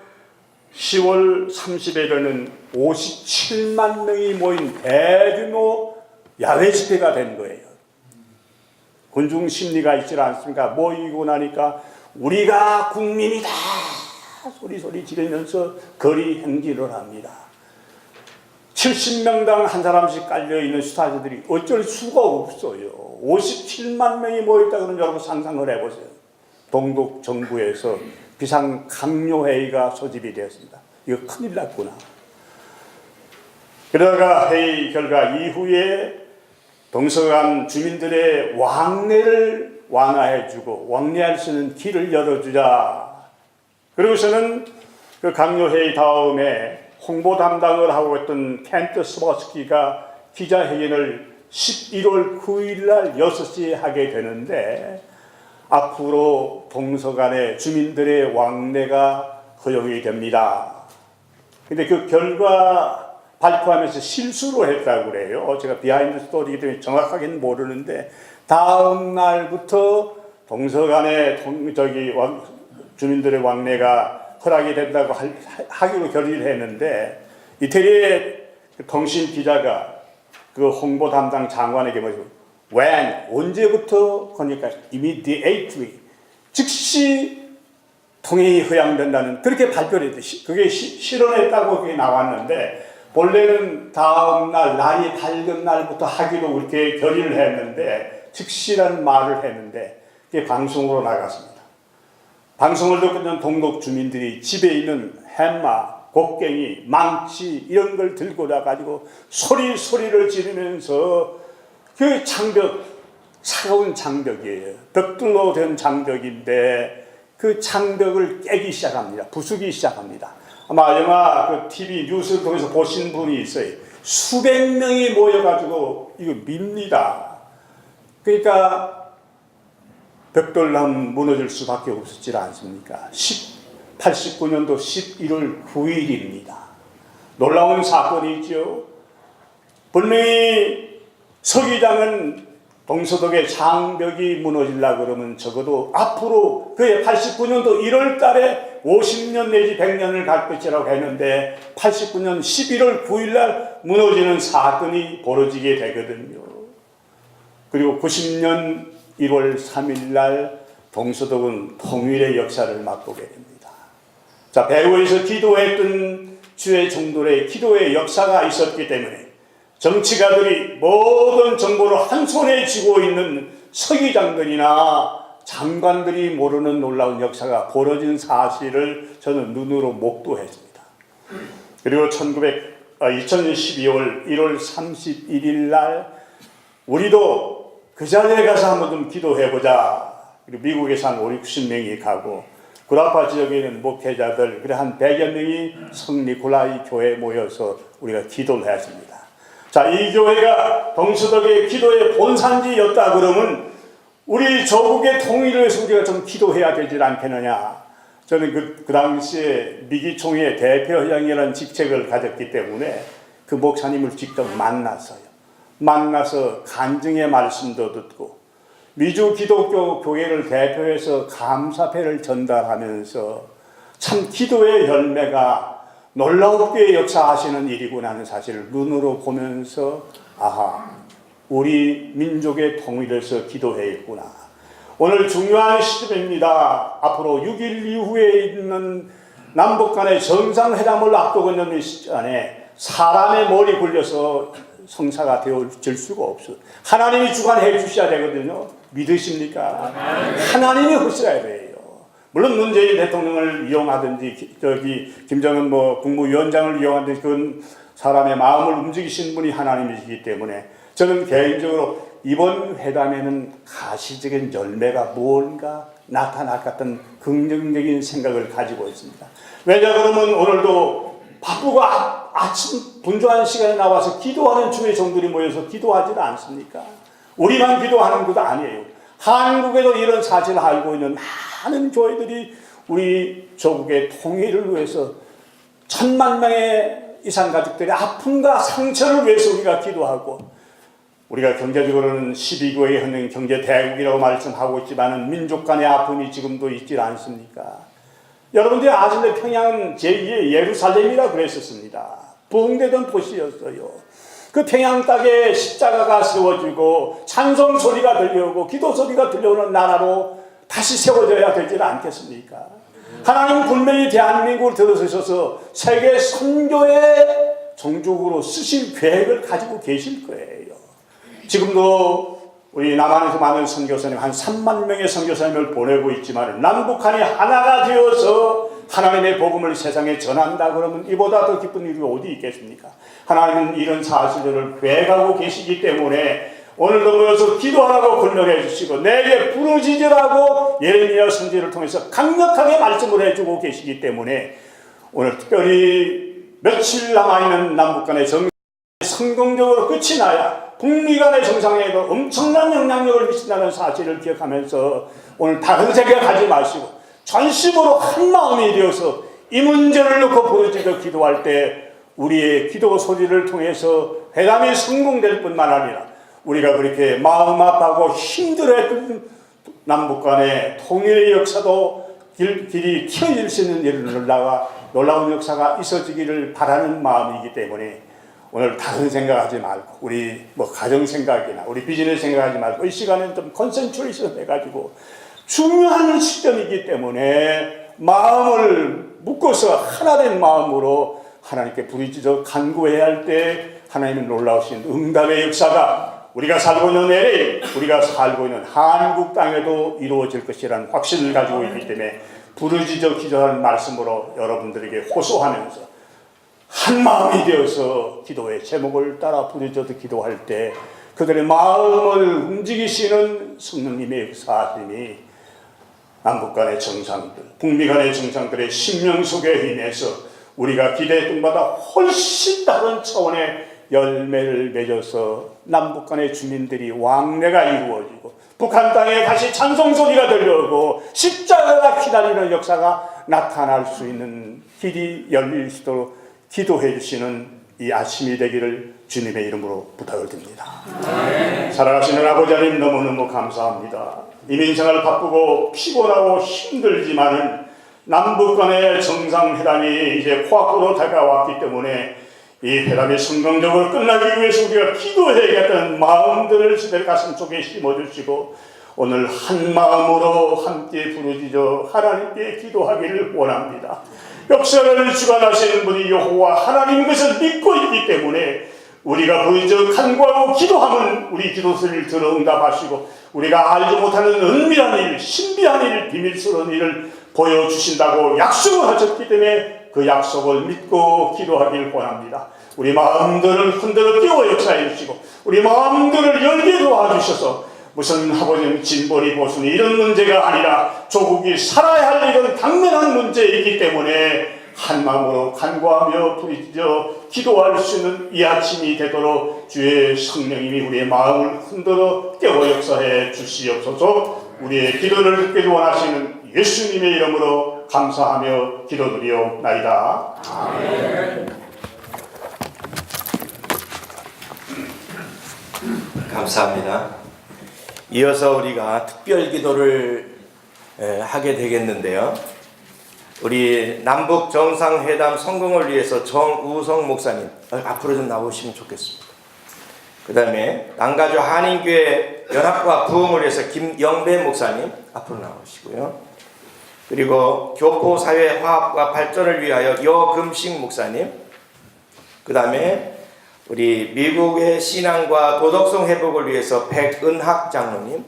10월 30일에는 57만 명이 모인 대규모 야외 집회가 된 거예요. 군중 심리가 있지 않습니까? 모이고 나니까 우리가 국민이다 소리 지르면서 거리 행진을 합니다. 70명당 한 사람씩 깔려있는 스타즈들이 어쩔 수가 없어요. 57만 명이 모였다 그러면 여러분 상상을 해보세요. 동독 정부에서 비상 강요회의가 소집이 되었습니다. 이거 큰일 났구나. 그러다가 회의 결과 이후에 동서간 주민들의 왕래를 완화해주고 왕래할 수 있는 길을 열어주자. 그러고서는 그 강요회의 다음에 홍보 담당을 하고 있던 켄트 스버스키가 기자회견을 11월 9일 날 6시에 하게 되는데 앞으로 동서간의 주민들의 왕래가 허용이 됩니다. 근데 그 결과 발표하면서 실수로 했다고 그래요. 제가 비하인드 스토리이기 때문에 정확하게는 모르는데 다음 날부터 동서간의 주민들의 왕래가 허락이 된다고 하기로 결의를 했는데 이태리의 통신 기자가 그 홍보 담당 장관에게 when 언제부터 그러니까 immediately 즉시 통행이 허용된다는 그렇게 발표를 했듯이 그게 실현했다고 그게 나왔는데 본래는 다음 날 날이 밝은 날부터 하기로 그렇게 결의를 했는데 즉시라는 말을 했는데 그게 방송으로 나갔습니다. 방송을 듣는 동독 주민들이 집에 있는 햄마, 곡괭이, 망치 이런 걸 들고 나가지고 소리를 지르면서 그 장벽, 차가운 장벽이에요. 벽돌로 된 장벽인데 그 장벽을 깨기 시작합니다. 부수기 시작합니다. 아마 영화 그 TV 뉴스를 통해서 보신 분이 있어요. 수백 명이 모여가지고 이거 밉니다. 그러니까 벽돌남 무너질 수밖에 없었지 않습니까? 89년도 11월 9일입니다. 놀라운 사건이죠. 분명히 서기장은 동서독의 장벽이 무너지려고 그러면 적어도 앞으로 그의 89년도 1월 달에 50년 내지 100년을 갈 것이라고 했는데 89년 11월 9일 날 무너지는 사건이 벌어지게 되거든요. 그리고 90년 1월 3일 날 동서독은 통일의 역사를 맛보게 됩니다. 자, 배후에서 기도했던 주의 종들의 기도의 역사가 있었기 때문에 정치가들이 모든 정보를 한 손에 쥐고 있는 서기장들이나 장관들이 모르는 놀라운 역사가 벌어진 사실을 저는 눈으로 목도했습니다. 그리고 2012월 1월 31일 날 우리도 그 자리에 가서 한번 좀 기도해보자. 그리고 미국에서 한 5, 60명이 가고 구라파 지역에 있는 목회자들 그래 한 100여 명이 성 니콜라이 교회에 모여서 우리가 기도를 했습니다. 자, 이 교회가 동서독의 기도의 본산지였다 그러면 우리 조국의 통일을 위해서 우리가 좀 기도해야 되지 않겠느냐. 저는 그 당시에 미기총회 대표회장이라는 직책을 가졌기 때문에 그 목사님을 직접 만났어요. 만나서 간증의 말씀도 듣고 미주 기독교 교회를 대표해서 감사패를 전달하면서 참 기도의 열매가 놀랍게 역사하시는 일이구나 하는 사실을 눈으로 보면서 아하, 우리 민족의 통일에서 기도해야겠구나. 오늘 중요한 시점입니다. 앞으로 6.1 이후에 있는 남북 간의 정상회담을 앞두고 있는 이 시간에 사람의 머리 굴려서 성사가 되어질 수가 없어요. 하나님이 주관해 주셔야 되거든요. 믿으십니까? 하나님이 하셔야 돼요. 물론 문재인 대통령을 이용하든지 김정은 국무위원장을 이용하든지 그건 사람의 마음을 움직이신 분이 하나님이시기 때문에 저는 개인적으로 이번 회담에는 가시적인 열매가 뭔가 나타날 것 같은 긍정적인 생각을 가지고 있습니다. 왜냐 그러면 오늘도 바쁘고 아침 분주한 시간에 나와서 기도하는 주의 종들이 모여서 기도하지 않습니까? 우리만 기도하는 것도 아니에요. 한국에도 이런 사실을 알고 있는 많은 교회들이 우리 조국의 통일을 위해서 1,000만 명의 이상 가족들의 아픔과 상처를 위해서 우리가 기도하고 우리가 경제적으로는 12개의 현행 경제 대국이라고 말씀하고 있지만 민족 간의 아픔이 지금도 있지 않습니까? 여러분들이 아시는 평양은 제2의 예루살렘이라 그랬었습니다. 부흥되던 도시였어요. 그 평양 땅에 십자가가 세워지고 찬송 소리가 들려오고 기도 소리가 들려오는 나라로 다시 세워져야 되지 않겠습니까? 하나님은 분명히 대한민국을 들어서셔서 세계 선교의 종족으로 쓰실 계획을 가지고 계실 거예요. 지금도 우리 남한에서 많은 선교사님 한 3만 명의 선교사님을 보내고 있지만 남북한이 하나가 되어서 하나님의 복음을 세상에 전한다 그러면 이보다 더 기쁜 일이 어디 있겠습니까? 하나님은 이런 사실들을 계획하고 계시기 때문에 오늘도 모여서 기도하라고 권면해 주시고 내게 부르짖으라고 예레미야 선지를 통해서 강력하게 말씀을 해주고 계시기 때문에 오늘 특별히 며칠 남아있는 남북 간의 정상이 성공적으로 끝이 나야 북미 간의 정상에도 엄청난 영향력을 미친다는 사실을 기억하면서 오늘 다른 생각하지 마시고 전심으로 한 마음이 되어서 이 문제를 놓고 부르짖어 기도할 때 우리의 기도 소리를 통해서 회담이 성공될 뿐만 아니라 우리가 그렇게 마음 아파하고 힘들어했던 남북 간의 통일의 역사도 길이 켜질 수 있는 일을 놀라운 역사가 있어지기를 바라는 마음이기 때문에 오늘 다른 생각하지 말고 우리 가정 생각이나 우리 비즈니스 생각하지 말고 이 시간에는 좀 컨센트레이션 해가지고 중요한 시점이기 때문에 마음을 묶어서 하나된 마음으로 하나님께 부르짖어 간구해야 할 때 하나님은 놀라우신 응답의 역사가 우리가 살고 있는 LA, 우리가 살고 있는 한국 땅에도 이루어질 것이라는 확신을 가지고 있기 때문에 부르짖어 기도하는 말씀으로 여러분들에게 호소하면서 한 마음이 되어서 기도의 제목을 따라 부르짖어 기도할 때 그들의 마음을 움직이시는 성령님의 역사심이 남북 간의 정상들, 북미 간의 정상들의 심령 속에 인해서 우리가 기대했던 바다 훨씬 다른 차원의 열매를 맺어서 남북 간의 주민들이 왕래가 이루어지고 북한 땅에 다시 찬송 소리가 들려오고 십자가가 기다리는 역사가 나타날 수 있는 길이 열릴 수 있도록 기도해 주시는 이 아침이 되기를 주님의 이름으로 부탁을 드립니다. 살아가시는 아버지 하나님 너무너무 감사합니다. 이민생활 바쁘고 피곤하고 힘들지만은 남북 간의 정상회담이 이제 코앞으로 다가왔기 때문에 이 회담이 성공적으로 끝나기 위해서 우리가 기도해야겠다는 마음들을 그들 가슴 속에 심어주시고 오늘 한 마음으로 함께 부르짖어 하나님께 기도하기를 원합니다. 역사를 주관하시는 분이 여호와 하나님인 것을 믿고 있기 때문에 우리가 부르짖어 간구하고 기도하면 우리 기도소리를 들어 응답하시고 우리가 알지 못하는 은밀한 일, 신비한 일, 비밀스러운 일을 보여주신다고 약속을 하셨기 때문에 그 약속을 믿고 기도하길 원합니다. 우리 마음들을 흔들어 끼워 역사해 주시고 우리 마음들을 열게 도와주셔서 무슨 아버님 진보리 보수니 이런 문제가 아니라 조국이 살아야 할 이런 당면한 문제이기 때문에 한 마음으로 간구하며 부르짖어 기도할 수 있는 이 아침이 되도록 주의 성령님이 우리의 마음을 흔들어 깨워 역사해 주시옵소서. 우리의 기도를 듣기 원하시는 예수님의 이름으로 감사하며 기도드리옵나이다. 아멘. 감사합니다. 이어서 우리가 특별 기도를 하게 되겠는데요. 우리 남북 정상회담 성공을 위해서 정우성 목사님 앞으로 좀 나오시면 좋겠습니다. 그 다음에 남가주 한인교회 연합과 부흥을 위해서 김영배 목사님 앞으로 나오시고요. 그리고 교포사회 화합과 발전을 위하여 여금식 목사님, 그 다음에 우리 미국의 신앙과 도덕성 회복을 위해서 백은학 장로님,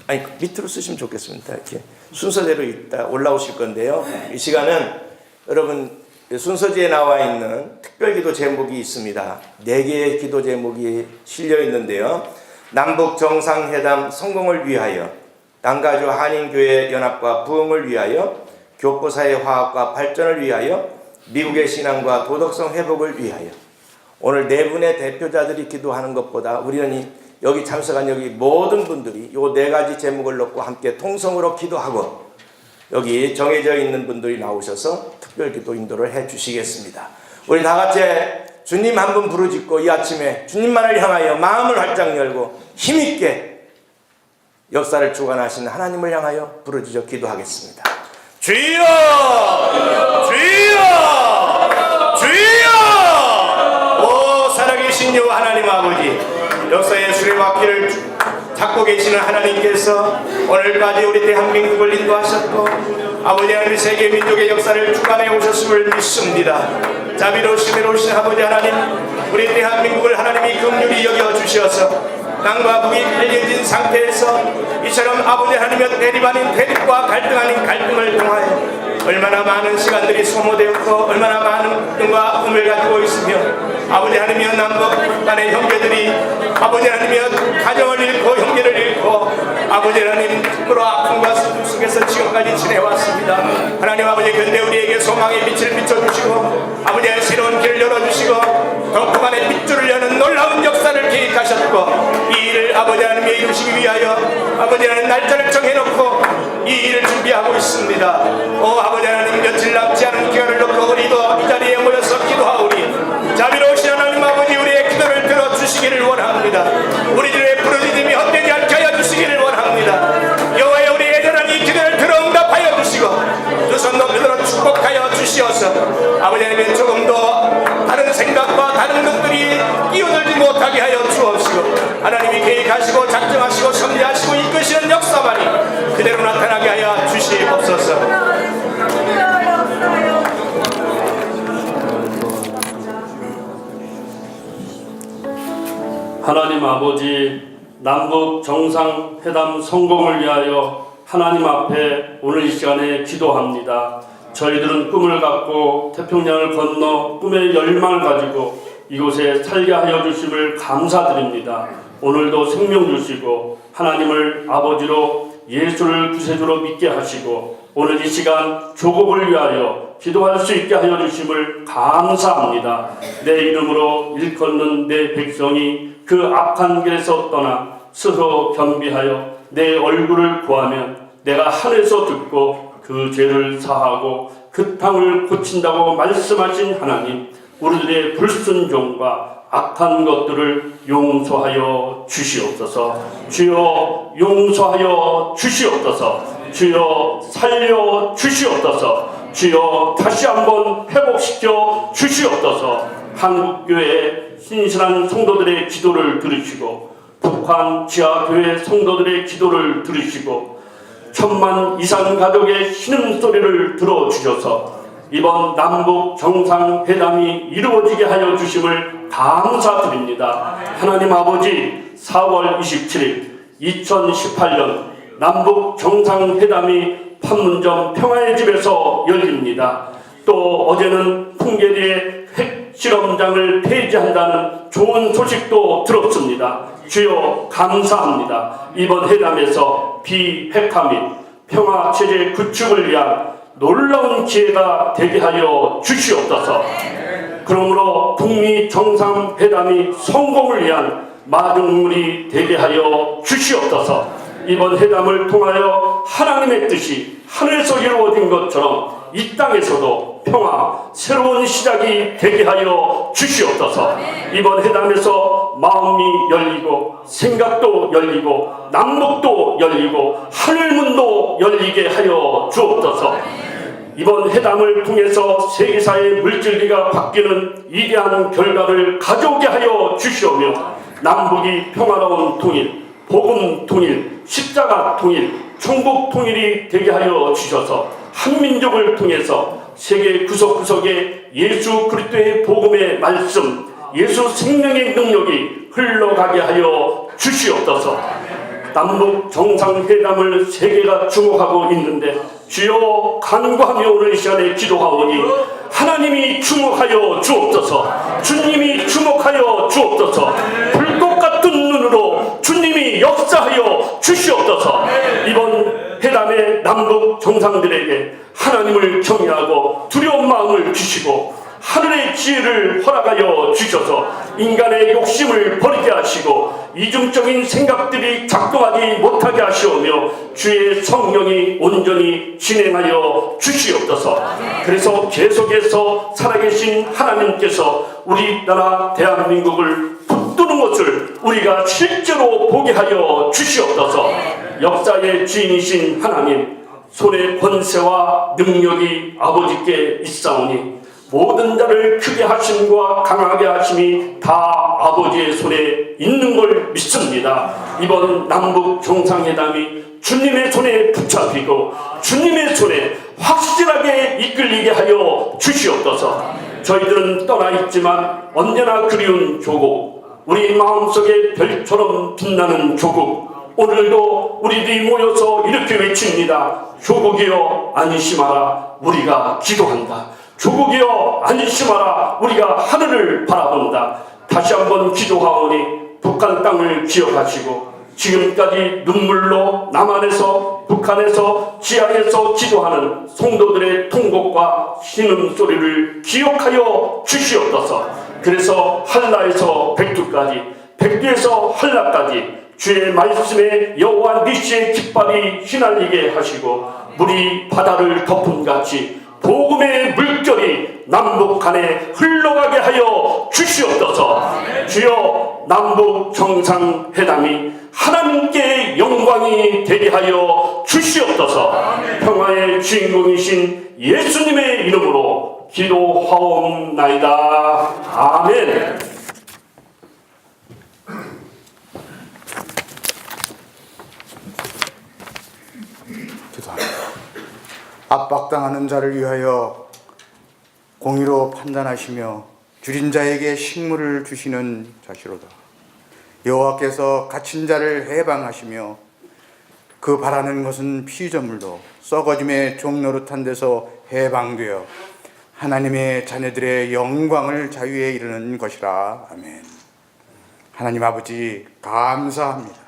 아니 밑으로 쓰시면 좋겠습니다. 이렇게 순서대로 있다 올라오실 건데요. 이 시간은 여러분 순서지에 나와 있는 특별기도 제목이 있습니다. 4개의 기도 제목이 실려 있는데요. 남북 정상회담 성공을 위하여, 남가주 한인교회 연합과 부흥을 위하여, 교포사회 화합과 발전을 위하여, 미국의 신앙과 도덕성 회복을 위하여. 오늘 4분의 대표자들이 기도하는 것보다 우리는 여기 참석한 여기 모든 분들이 이 4가지 제목을 놓고 함께 통성으로 기도하고 여기 정해져 있는 분들이 나오셔서 특별 기도 인도를 해 주시겠습니다. 우리 다 같이 주님 한 분 부르짖고 이 아침에 주님만을 향하여 마음을 활짝 열고 힘있게 역사를 주관하시는 하나님을 향하여 부르짖어 기도하겠습니다. 주여! 주여! 주여! 오 살아계신 여호와 하나님 아버지, 역사의 수레바퀴를 잡고 계시는 하나님께서 오늘까지 우리 대한민국을 인도하셨고 아버지 하나님 세계 민족의 역사를 주관해 오셨음을 믿습니다. 자비로우신 아버지 하나님, 우리 대한민국을 하나님이 긍휼히 여겨 주셔서 땅과 북이 알려진 상태에서 이처럼 아버지 하나님의 대립 아닌 대립과 갈등 아닌 갈등을 통하여 얼마나 많은 시간들이 소모되었고 얼마나 많은 꿈과 꿈을 가지고 있으며 아버지 하나님이여 남북 간의 형제들이 아버지 하나님이여 가정을 잃고 형제를 잃고 아버지 하나님 힘으로 아픔과 슬픔 속에서 지금까지 지내왔습니다. 하나님 아버지 근데 우리에게 소망의 빛을 비춰주시고 아버지의 새로운 길을 열어주시고 덕분에 빗줄을 여는 놀라운 역사를 계획하셨고 이 일을 아버지 하나님의 이루시기 위하여 아버지 하나님 날짜를 정해놓고 이 일을 준비하고 있습니다. 오 아버지 하나님 며칠 남지 않은 기간을 놓고 우리도 이 자리에 모여서 기도하오니 자비로우신 하나님 아버지 우리의 기도를 들어주시기를 원합니다. 우리들의 부르짖음이 헛되지 않게 하여 주시기를 원합니다. 여호와여 우리의 애절한 이 기도를 들어 응답하여 주시고 두 손 높이 들어 축복하여 주시어서 아버지 하나님 조금 더 다른 생각과 다른 것들이 끼어들지 못하게 하여 주옵시고 하나님이 계획하시고 작정하시고 섭리하시고 이끄시는 역사만이 그대로 나타나게 하여 주시옵소서. 하나님 아버지, 남북 정상회담 성공을 위하여 하나님 앞에 오늘 이 시간에 기도합니다. 저희들은 꿈을 갖고 태평양을 건너 꿈의 열망을 가지고 이곳에 살게 하여 주심을 감사드립니다. 오늘도 생명 주시고 하나님을 아버지로 예수를 구세주로 믿게 하시고 오늘 이 시간 조국을 위하여 기도할 수 있게 하여 주심을 감사합니다. 내 이름으로 일컫는 내 백성이 그 악한 길에서 떠나 스스로 겸비하여 내 얼굴을 구하면 내가 하늘에서 듣고 그 죄를 사하고 그 땅을 고친다고 말씀하신 하나님, 우리들의 불순종과 악한 것들을 용서하여 주시옵소서. 주여 용서하여 주시옵소서. 주여 살려 주시옵소서. 주여 다시 한번 회복시켜 주시옵소서. 한국교회 신실한 성도들의 기도를 들으시고 북한 지하교회 성도들의 기도를 들으시고 1000만 이상 가족의 신음소리를 들어주셔서 이번 남북 정상회담이 이루어지게 하여 주심을 감사드립니다. 하나님 아버지, 4월 27일 2018년 남북 정상회담이 판문점 평화의 집에서 열립니다. 또 어제는 풍계리의 핵실험장을 폐지한다는 좋은 소식도 들었습니다. 주여 감사합니다. 이번 회담에서 비핵화 및 평화체제 구축을 위한 놀라운 기회가 되게 하여 주시옵소서. 그러므로 북미 정상회담이 성공을 위한 마중물이 되게 하여 주시옵소서. 이번 회담을 통하여 하나님의 뜻이 하늘에서 이루어진 것처럼 이 땅에서도 평화, 새로운 시작이 되게 하여 주시옵소서. 이번 회담에서 마음이 열리고 생각도 열리고 남북도 열리고 하늘문도 열리게 하여 주옵소서. 이번 회담을 통해서 세계사의 물질기가 바뀌는 위대한 결과를 가져오게 하여 주시오며 남북이 평화로운 통일, 복음 통일, 십자가 통일, 천국 통일이 되게 하여 주셔서 한민족을 통해서 세계 구석구석에 예수 그리스도의 복음의 말씀, 예수 생명의 능력이 흘러가게 하여 주시옵소서. 남북 정상회담을 세계가 주목하고 있는데 주여 간구하며 오늘 이 시간에 기도하오니 하나님이 주목하여 주옵소서. 주님이 주목하여 주옵소서. 불꽃 같은 눈으로 주님이 역사하여 주시옵소서. 이번 회담의 남북 정상들에게 하나님을 경외하고 두려운 마음을 주시고 하늘의 지혜를 허락하여 주셔서 인간의 욕심을 버리게 하시고 이중적인 생각들이 작동하지 못하게 하시오며 주의 성령이 온전히 진행하여 주시옵소서. 그래서 계속해서 살아계신 하나님께서 우리나라 대한민국을 붙드는 것을 우리가 실제로 보게 하여 주시옵소서. 역사의 주인이신 하나님, 손의 권세와 능력이 아버지께 있사오니 모든 자를 크게 하심과 강하게 하심이 다 아버지의 손에 있는 걸 믿습니다. 이번 남북 정상회담이 주님의 손에 붙잡히고 주님의 손에 확실하게 이끌리게 하여 주시옵소서. 저희들은 떠나 있지만 언제나 그리운 조국, 우리 마음속에 별처럼 빛나는 조국, 오늘도 우리들이 모여서 이렇게 외칩니다. 조국이여 안심하라, 우리가 기도한다. 조국이여 안심하라, 우리가 하늘을 바라본다. 다시 한번 기도하오니 북한 땅을 기억하시고 지금까지 눈물로 남한에서 북한에서 지하에서 기도하는 성도들의 통곡과 신음소리를 기억하여 주시옵소서. 그래서 한라에서 백두까지, 백두에서 한라까지 주의 말씀에 여호와 니시의 깃발이 휘날리게 하시고 물이 바다를 덮음같이 복음의 물결이 남북 간에 흘러가게 하여 주시옵소서. 주여 남북 정상회담이 하나님께 영광이 되게 하여 주시옵소서. 평화의 주인공이신 예수님의 이름으로 기도하옵나이다. 아멘. 압박당하는 자를 위하여 공의로 판단하시며 줄인 자에게 식물을 주시는 자시로다. 여호와께서 갇힌 자를 해방하시며 그 바라는 것은 피조물도 썩어짐의 종노릇한 데서 해방되어 하나님의 자녀들의 영광을 자유에 이르는 것이라. 아멘. 하나님 아버지 감사합니다.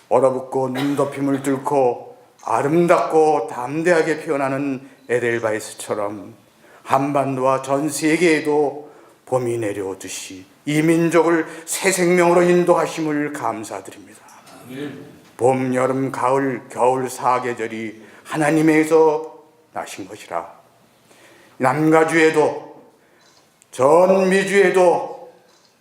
얼어붙고 눈덮임을 뚫고 아름답고 담대하게 피어나는 에델바이스처럼 한반도와 전 세계에도 봄이 내려오듯이 이 민족을 새 생명으로 인도하심을 감사드립니다. 봄, 여름, 가을, 겨울 사계절이 하나님에게서 나신 것이라. 남가주에도 전 미주에도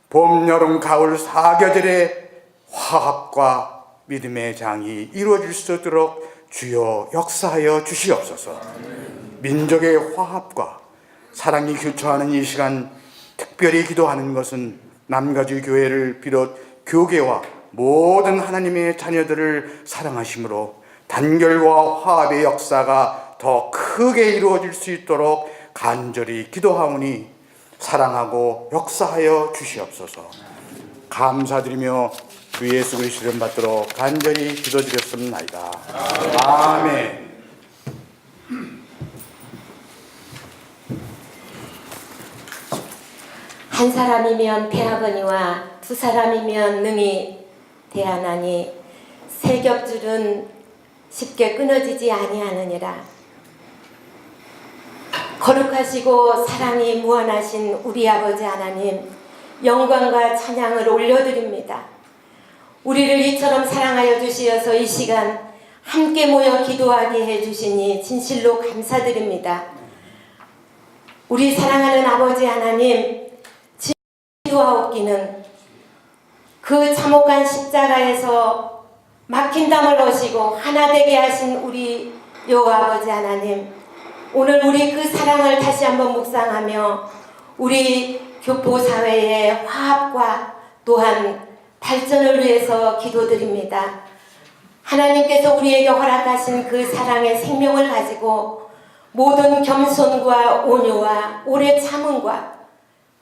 봄, 여름, 가을 사계절의 화합과 믿음의 장이 이루어질 수 있도록 주여 역사하여 주시옵소서. 민족의 화합과 사랑이 교차하는 이 시간 특별히 기도하는 것은 남가주 교회를 비롯 교계와 모든 하나님의 자녀들을 사랑하심으로 단결과 화합의 역사가 더 크게 이루어질 수 있도록 간절히 기도하오니 사랑하고 역사하여 주시옵소서. 감사드리며 주 예수 그리스도를 이름 받도록 간절히 기도드렸습나이다. 아멘. 한 사람이면 대하거니와 두 사람이면 능히 대하나니 세 겹줄은 쉽게 끊어지지 아니하느니라. 거룩하시고 사랑이 무한하신 우리 아버지 하나님, 영광과 찬양을 올려드립니다. 우리를 이처럼 사랑하여 주시어서 이 시간 함께 모여 기도하게 해주시니 진실로 감사드립니다. 우리 사랑하는 아버지 하나님, 기도하옵기는 그 참혹한 십자가에서 막힌 담을 오시고 하나 되게 하신 우리 여호와 아버지 하나님, 오늘 우리 그 사랑을 다시 한번 묵상하며 우리 교포사회의 화합과 또한 발전을 위해서 기도드립니다. 하나님께서 우리에게 허락하신 그 사랑의 생명을 가지고 모든 겸손과 온유와 오래 참음과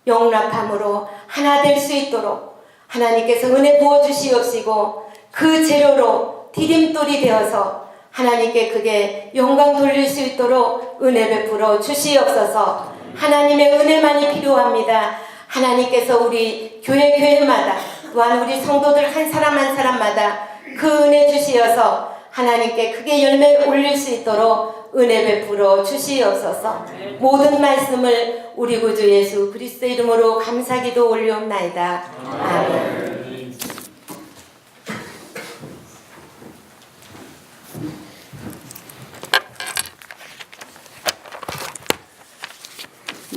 용납함으로 하나 될 수 있도록 하나님께서 은혜 부어주시옵시고 그 재료로 디딤돌이 되어서 하나님께 그게 영광 돌릴 수 있도록 은혜 베풀어 주시옵소서. 하나님의 은혜만이 필요합니다. 하나님께서 우리 교회마다 또한 우리 성도들 한 사람 한 사람마다 그 은혜 주시어서 하나님께 크게 열매 올릴 수 있도록 은혜 베풀어 주시옵소서. 모든 말씀을 우리 구주 예수 그리스도 이름으로 감사기도 올리옵나이다. 아멘.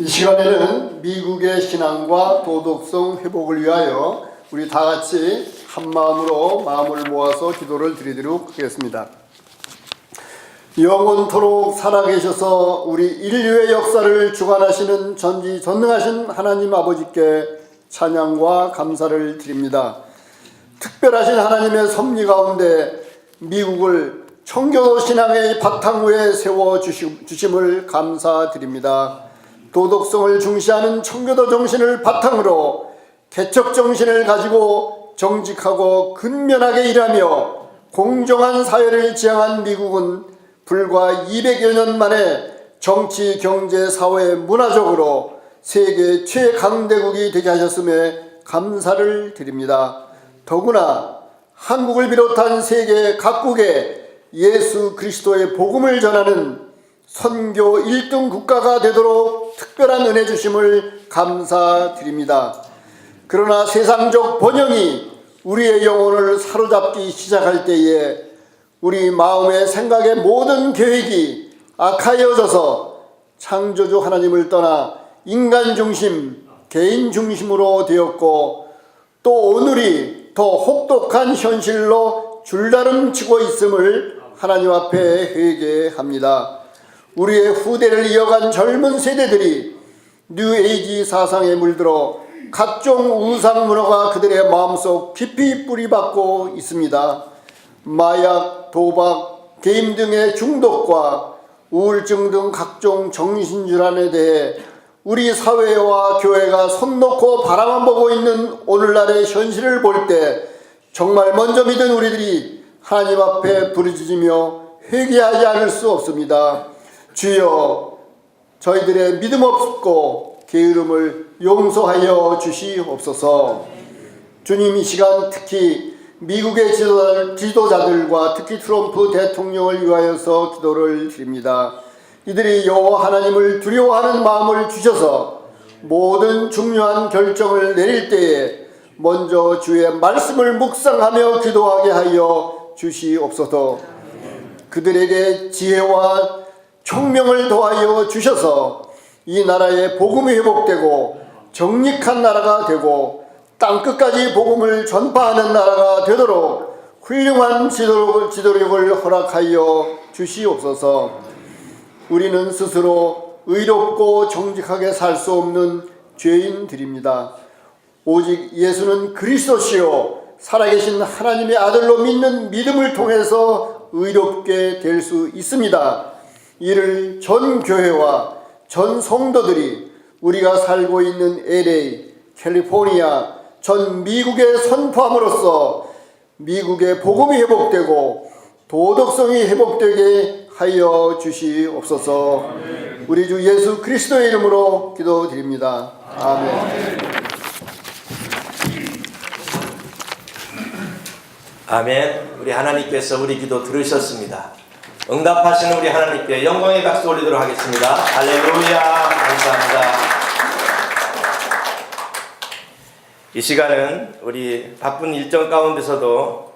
이 시간에는 미국의 신앙과 도덕성 회복을 위하여 우리 다 같이 한 마음으로 마음을 모아서 기도를 드리도록 하겠습니다. 영원토록 살아계셔서 우리 인류의 역사를 주관하시는 전지전능하신 하나님 아버지께 찬양과 감사를 드립니다. 특별하신 하나님의 섭리 가운데 미국을 청교도 신앙의 바탕 위에 세워주심을 감사드립니다. 도덕성을 중시하는 청교도 정신을 바탕으로 개척 정신을 가지고 정직하고 근면하게 일하며 공정한 사회를 지향한 미국은 불과 200여 년 만에 정치, 경제, 사회, 문화적으로 세계 최강대국이 되게 하셨음에 감사를 드립니다. 더구나 한국을 비롯한 세계 각국에 예수 그리스도의 복음을 전하는 선교 1등 국가가 되도록 특별한 은혜 주심을 감사드립니다. 그러나 세상적 번영이 우리의 영혼을 사로잡기 시작할 때에 우리 마음의 생각의 모든 계획이 악하여져서 창조주 하나님을 떠나 인간 중심, 개인 중심으로 되었고 또 오늘이 더 혹독한 현실로 줄다름치고 있음을 하나님 앞에 회개합니다. 우리의 후대를 이어간 젊은 세대들이 뉴에이지 사상에 물들어 각종 우상 문화가 그들의 마음속 깊이 뿌리박고 있습니다. 마약, 도박, 게임 등의 중독과 우울증 등 각종 정신질환에 대해 우리 사회와 교회가 손 놓고 바라만 보고 있는 오늘날의 현실을 볼 때 정말 먼저 믿은 우리들이 하나님 앞에 부르짖으며 회개하지 않을 수 없습니다. 주여, 저희들의 믿음 없고 게으름을 용서하여 주시옵소서. 주님, 이 시간 특히 미국의 지도자들과 특히 트럼프 대통령을 위하여서 기도를 드립니다. 이들이 여호와 하나님을 두려워하는 마음을 주셔서 모든 중요한 결정을 내릴 때에 먼저 주의 말씀을 묵상하며 기도하게 하여 주시옵소서. 그들에게 지혜와 총명을 더하여 주셔서 이 나라의 복음이 회복되고 정직한 나라가 되고 땅끝까지 복음을 전파하는 나라가 되도록 훌륭한 지도력을 허락하여 주시옵소서. 우리는 스스로 의롭고 정직하게 살 수 없는 죄인들입니다. 오직 예수는 그리스도시요 살아계신 하나님의 아들로 믿는 믿음을 통해서 의롭게 될 수 있습니다. 이를 전 교회와 전 성도들이 우리가 살고 있는 LA, 캘리포니아, 전 미국에 선포함으로써 미국의 복음이 회복되고 도덕성이 회복되게 하여 주시옵소서. 우리 주 예수 그리스도의 이름으로 기도드립니다. 아멘. 아멘. 우리 하나님께서 우리 기도 들으셨습니다. 응답하시는 우리 하나님께 영광의 박수 올리도록 하겠습니다. 할렐루야. 감사합니다. 이 시간은 우리 바쁜 일정 가운데서도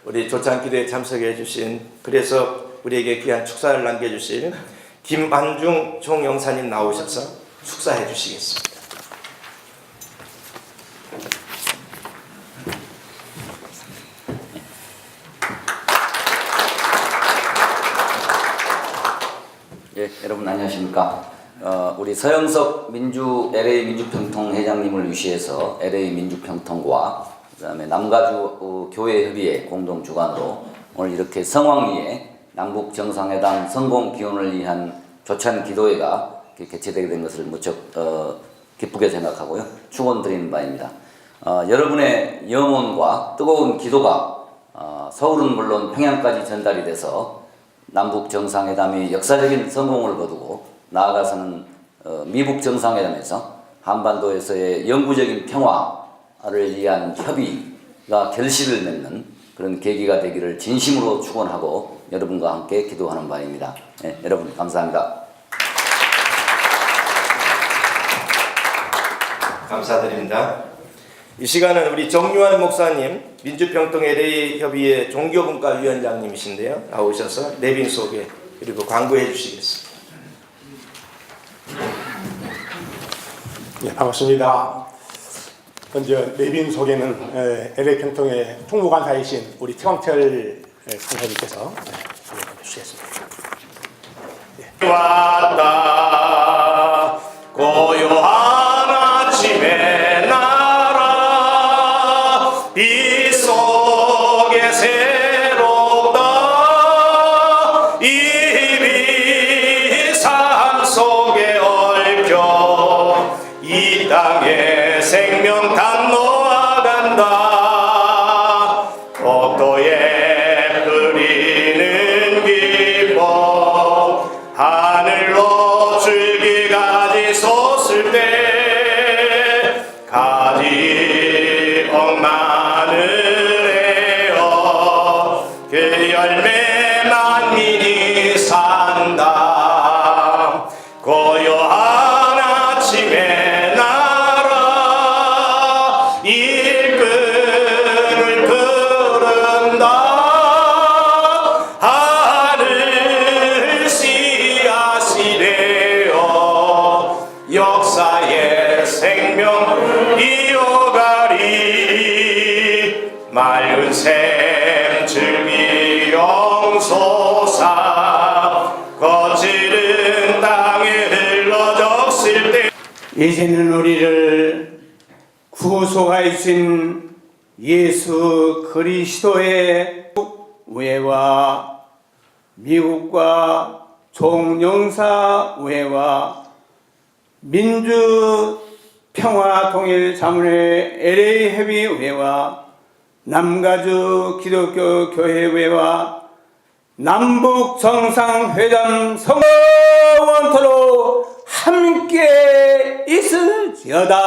우리 조찬 기도에 참석해 주신, 그래서 우리에게 귀한 축사를 남겨주신 김한중 총영사님 나오셔서 축사해 주시겠습니다. 예, 여러분 안녕하십니까? 우리 서영석 LA 민주평통 회장님을 위시해서 LA 민주평통과 그다음에 남가주 교회협의회 공동 주관으로 오늘 이렇게 성황리에 남북 정상회담 성공 기원을 위한 조찬 기도회가 개최되게 된 것을 무척 기쁘게 생각하고요, 축원드리는 바입니다. 여러분의 영혼과 뜨거운 기도가 서울은 물론 평양까지 전달이 돼서 남북 정상회담이 역사적인 성공을 거두고 나아가서는 미북 정상회담에서 한반도에서의 영구적인 평화를 위한 협의가 결실을 맺는 그런 계기가 되기를 진심으로 축원하고 여러분과 함께 기도하는 바입니다. 네, 여러분 감사합니다. 감사드립니다. 이 시간은 우리 정유한 목사님, 민주평통 LA 협의회 종교분과 위원장님이신데요, 나오셔서 내빈 소개 그리고 광고해 주시겠습니다. 네, 반갑습니다. 먼저 내빈 소개는 LA 평통의 총무관사이신 우리 최광철 선생님께서 소개해 주시겠습니다. 왔다 고요한 아침에 나라 빛 속에 새롭다 이미 삶 속에 얽혀 이 땅에 생명 담놓아간다 복도에 흐리는 기쁨 하늘로 줄기가지 솟을 때 가지 억마늘에어 그 열매 만민이 산다 고요한 아침에 나라 일꾼을 부른다 하늘 씨앗이 되어 역사의 생명 이어가리 맑은 샘 줄기 영소사 거칠은 땅에 흘러졌을 때 이제는 우리를 구속하신 예수 그리스도의 우애와 미국과 총영사 우애와 민주 평화 통일 자문회 LA 협의 우애와 남가주 기독교 교회 우애와 남북 정상회담 성공 원토로 함께 있을지어다.